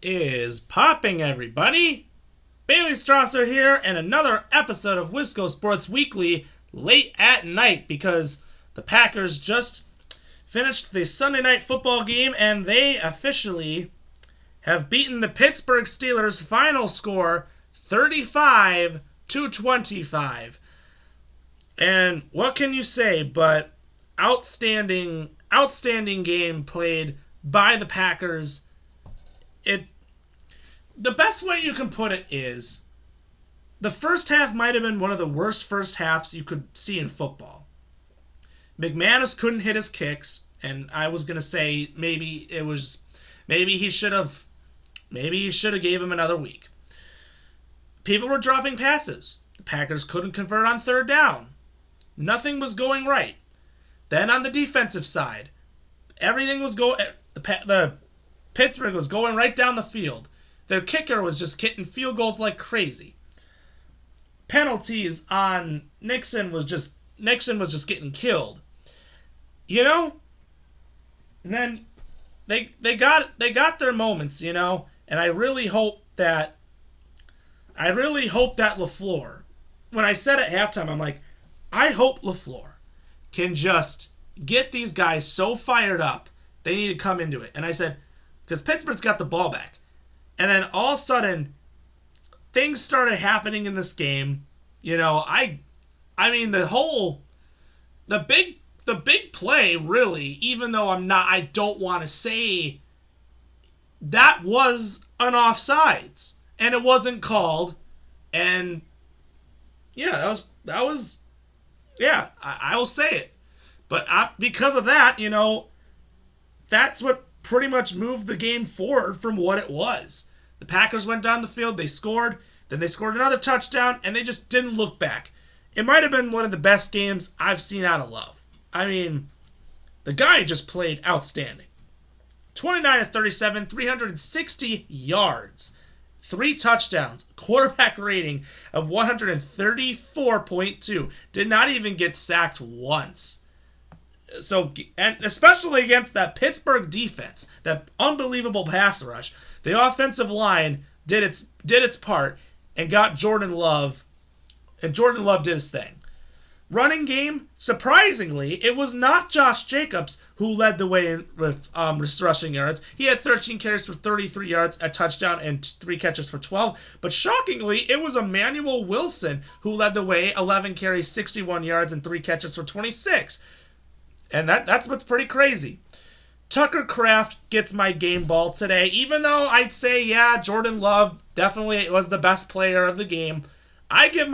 Is popping, everybody? Bailey Strasser here, and another episode of Wisco Sports Weekly late at night because the Packers just finished the Sunday night football game and they officially have beaten the Pittsburgh Steelers. Final score 35-25. And what can you say but outstanding game played by the Packers. The best way you can put it is the first half might have been one of the worst first halves you could see in football. McManus couldn't hit his kicks, and I was gonna say maybe he should have gave him another week. People were dropping passes. The Packers couldn't convert on third down. Nothing was going right. Then on the defensive side, everything was going. The Pittsburgh was going right down the field. Their kicker was just hitting field goals like crazy. Penalties on Nixon was just getting killed. You know? And then they got their moments, you know, and I really hope that LaFleur, when I said at halftime, I'm like, I hope LaFleur can just get these guys so fired up they need to come into it. And I said, because Pittsburgh's got the ball back. And then all of a sudden, things started happening in this game. You know, I mean the big play, really, even though I don't want to say that was an offsides. And it wasn't called. And yeah, that was yeah, I will say it. But because of that, you know, that's what pretty much moved the game forward from what it was. The Packers went down the field, they scored, then they scored another touchdown, and they just didn't look back. It might have been one of the best games I've seen out of Love. I mean, the guy just played outstanding. 29-37, 360 yards, 3 touchdowns, quarterback rating of 134.2. Did not even get sacked once. So, and especially against that Pittsburgh defense, that unbelievable pass rush, the offensive line did its part and got Jordan Love, and Jordan Love did his thing. Running game, surprisingly, it was not Josh Jacobs who led the way with rushing yards. He had 13 carries for 33 yards, a touchdown, and 3 catches for 12. But shockingly, it was Emmanuel Wilson who led the way, 11 carries, 61 yards, and 3 catches for 26. And that's what's pretty crazy. Tucker Kraft gets my game ball today, even though I'd say, yeah, Jordan Love definitely was the best player of the game. I give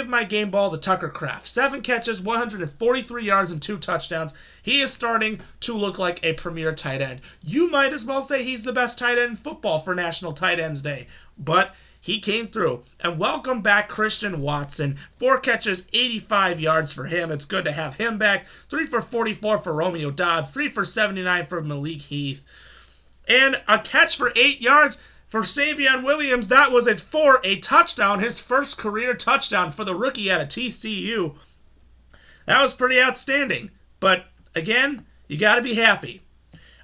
my game ball to Tucker Kraft. 7 catches, 143 yards, and 2 touchdowns. He is starting to look like a premier tight end. You might as well say he's the best tight end in football for National Tight Ends Day. But he came through. And welcome back Christian Watson. 4 catches, 85 yards for him. It's good to have him back. 3 for 44 for Romeo Doubs. 3 for 79 for Malik Heath. And a catch for 8 yards for Savion Williams. That was it for a touchdown. His first career touchdown for the rookie out of TCU. That was pretty outstanding. But again, you got to be happy.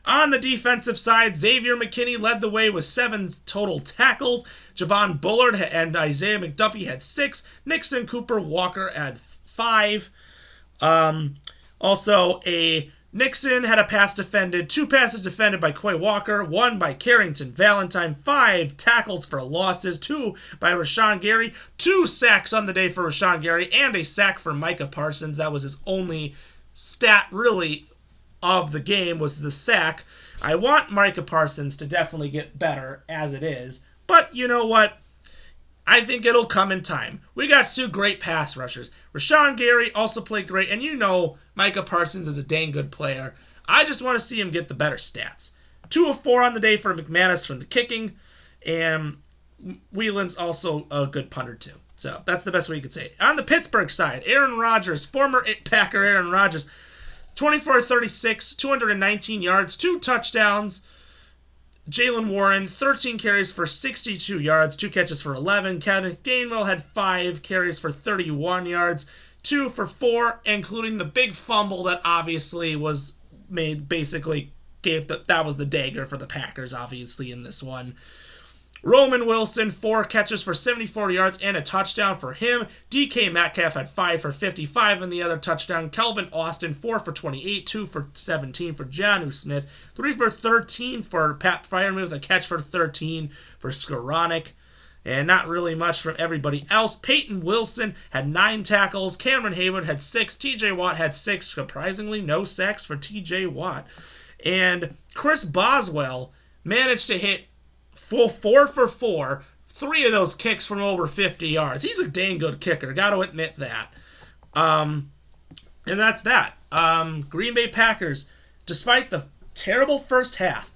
On the defensive side, Xavier McKinney led the way with 7 total tackles. Javon Bullard and Isaiah McDuffie had 6. Nixon Cooper Walker had 5. Nixon had a pass defended, 2 passes defended by Quay Walker, 1 by Carrington Valentine, 5 tackles for losses, 2 by Rashawn Gary, 2 sacks on the day for Rashawn Gary, and a sack for Micah Parsons. That was his only stat, really, of the game, was the sack. I want Micah Parsons to definitely get better as it is, but you know what? I think it'll come in time. We got 2 great pass rushers. Rashawn Gary also played great, and you know Micah Parsons is a dang good player. I just want to see him get the better stats. 2 of 4 on the day for McManus from the kicking, and Whelan's also a good punter too. So that's the best way you could say it. On the Pittsburgh side, Aaron Rodgers, former Packer Aaron Rodgers, 24-36, 219 yards, 2 touchdowns. Jalen Warren, 13 carries for 62 yards, 2 catches for 11. Kevin Gainwell had 5 carries for 31 yards, 2 for 4, including the big fumble that obviously was made basically that was the dagger for the Packers, obviously, in this one. Roman Wilson, 4 catches for 74 yards and a touchdown for him. DK Metcalf had 5 for 55 in the other touchdown. Kelvin Austin, 4 for 28, 2 for 17 for Jonnu Smith, 3 for 13 for Pat Freiermuth with a catch for 13 for Skoranek. And not really much from everybody else. Peyton Wilson had 9 tackles. Cameron Hayward had 6. TJ Watt had 6. Surprisingly, no sacks for TJ Watt. And Chris Boswell managed to hit 4 for 4. 3 of those kicks from over 50 yards. He's a dang good kicker. Got to admit that. And that's that. Green Bay Packers, despite the terrible first half,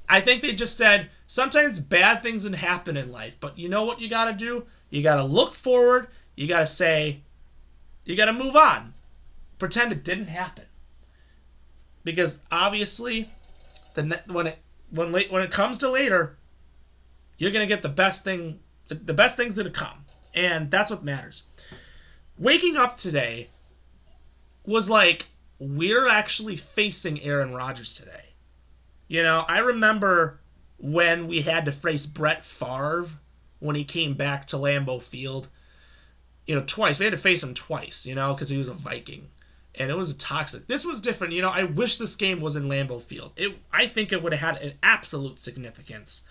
I think they just said, sometimes bad things can happen in life, but you know what you got to do? You got to look forward. You got to say, you got to move on. Pretend it didn't happen. Because obviously, when it comes to later, you're going to get the best things that come. And that's what matters. Waking up today was like, we're actually facing Aaron Rodgers today. You know, I remember when we had to face Brett Favre when he came back to Lambeau Field. You know, twice. We had to face him twice, you know, because he was a Viking. And it was toxic. This was different. You know, I wish this game was in Lambeau Field. I think it would have had an absolute significance.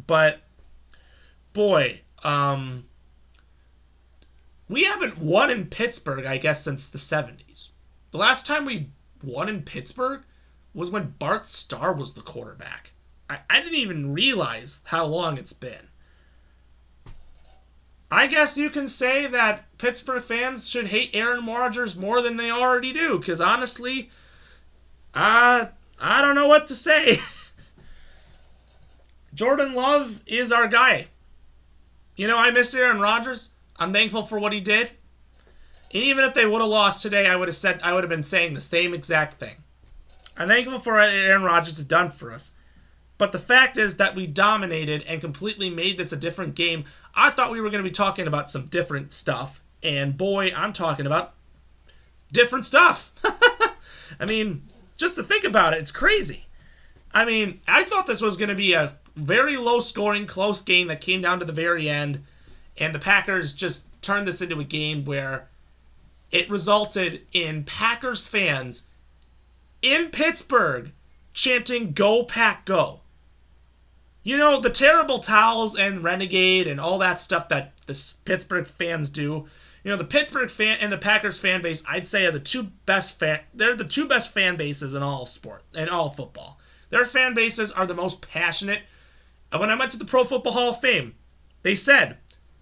But, boy, we haven't won in Pittsburgh, I guess, since the 70s. The last time we won in Pittsburgh was when Bart Starr was the quarterback. I didn't even realize how long it's been. I guess you can say that Pittsburgh fans should hate Aaron Rodgers more than they already do, because honestly, I don't know what to say. Jordan Love is our guy. You know, I miss Aaron Rodgers. I'm thankful for what he did. And even if they would have lost today, I would have been saying the same exact thing. I'm thankful for what Aaron Rodgers has done for us. But the fact is that we dominated and completely made this a different game. I thought we were going to be talking about some different stuff. And boy, I'm talking about different stuff. I mean, just to think about it, it's crazy. I mean, I thought this was going to be a very low-scoring, close game that came down to the very end. And the Packers just turned this into a game where it resulted in Packers fans in Pittsburgh chanting, "Go Pack, go." You know, the terrible towels and Renegade and all that stuff that the Pittsburgh fans do. You know, the Pittsburgh fan and the Packers fan base, I'd say, are the two best fan bases in all sport, in all football. Their fan bases are the most passionate. And when I went to the Pro Football Hall of Fame, they said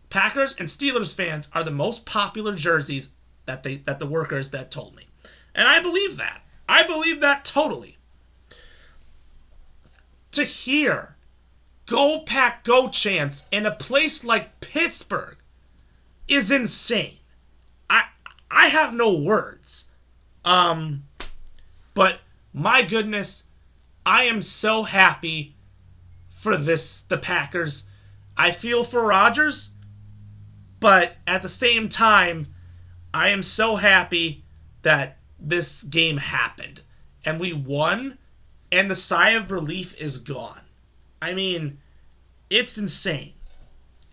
Packers and Steelers fans are the most popular jerseys that the workers that told me. And I believe that. I believe that totally. To hear "Go Pack, go" chants in a place like Pittsburgh is insane. I have no words. But my goodness, I am so happy for the Packers. I feel for Rodgers, but at the same time, I am so happy that this game happened and we won, and the sigh of relief is gone. I mean, it's insane.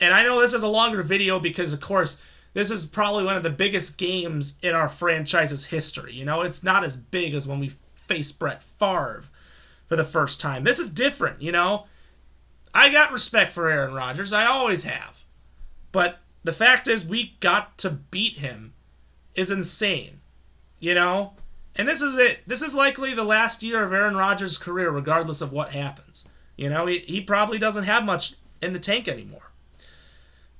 And I know this is a longer video because, of course, this is probably one of the biggest games in our franchise's history. You know, it's not as big as when we faced Brett Favre for the first time. This is different, you know. I got respect for Aaron Rodgers. I always have. But the fact is, we got to beat him is insane, you know. And this is it. This is likely the last year of Aaron Rodgers' career, regardless of what happens. You know, he probably doesn't have much in the tank anymore.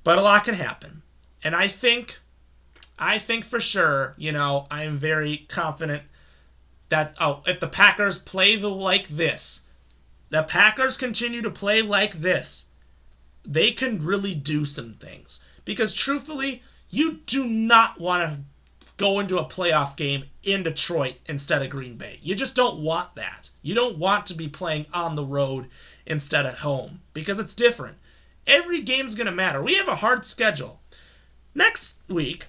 But a lot can happen. And I think for sure, you know, I am very confident that, if the Packers play like this, the Packers continue to play like this, they can really do some things. Because truthfully, you do not want to go into a playoff game in Detroit instead of Green Bay. You just don't want that. You don't want to be playing on the road instead of home because it's different. Every game's going to matter. We have a hard schedule. Next week,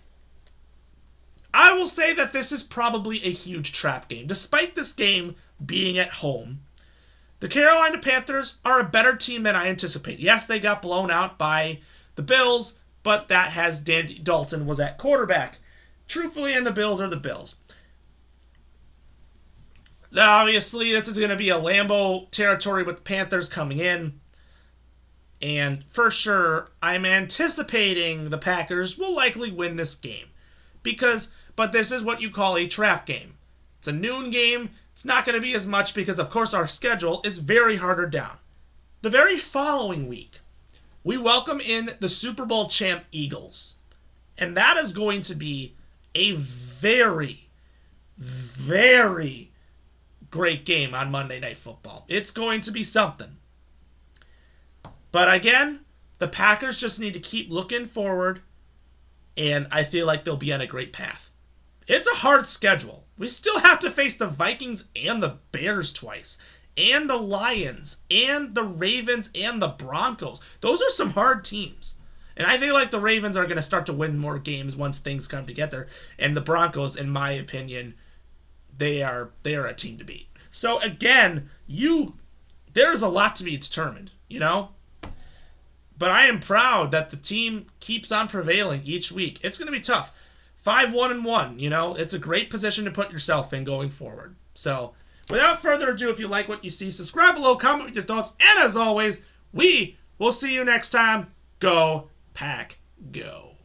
I will say that this is probably a huge trap game. Despite this game being at home. The Carolina Panthers are a better team than I anticipate. Yes, they got blown out by the Bills, but that has Dandy Dalton was at quarterback. Truthfully, and the Bills are the Bills. Obviously, this is going to be a Lambeau territory with the Panthers coming in. And for sure, I'm anticipating the Packers will likely win this game. But this is what you call a trap game. It's a noon game. It's not going to be as much because, of course, our schedule is very harder down. The very following week, we welcome in the Super Bowl champ Eagles. And that is going to be a very, very great game on Monday Night Football. It's going to be something. But again, the Packers just need to keep looking forward, and I feel like they'll be on a great path. It's a hard schedule. We still have to face the Vikings and the Bears twice, and the Lions, and the Ravens, and the Broncos. Those are some hard teams. And I feel like the Ravens are going to start to win more games once things come together. And the Broncos, in my opinion, they are a team to beat. So again, there's a lot to be determined, But I am proud that the team keeps on prevailing each week. It's going to be tough. 5-1-1, it's a great position to put yourself in going forward. So, without further ado, if you like what you see, subscribe below, comment with your thoughts, and as always, we will see you next time. Go Pack Go.